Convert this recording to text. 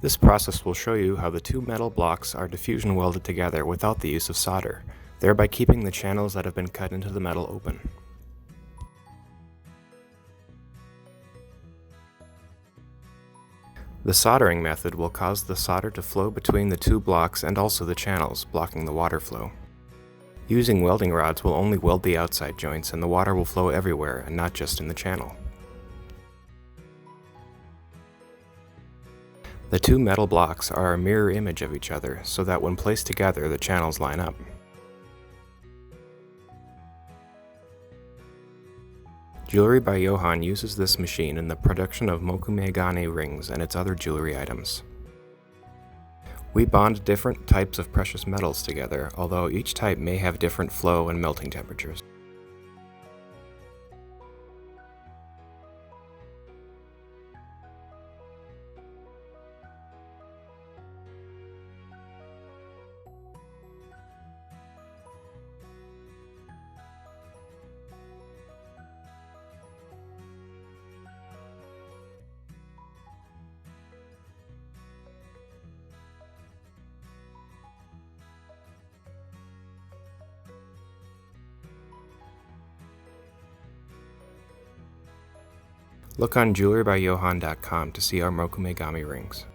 This process will show you how the two metal blocks are diffusion welded together without the use of solder, thereby keeping the channels that have been cut into the metal open. The soldering method will cause the solder to flow between the two blocks and also the channels, blocking the water flow. Using welding rods will only weld the outside joints, and the water will flow everywhere and not just in the channel. The two metal blocks are a mirror image of each other, so that when placed together the channels line up. Jewelry by Johan uses this machine in the production of Mokume Gane Rings and its other jewelry items. We bond different types of precious metals together, although each type may have different flow and melting temperatures. Look on jewelrybyjohan.com to see our Mokume Gane rings.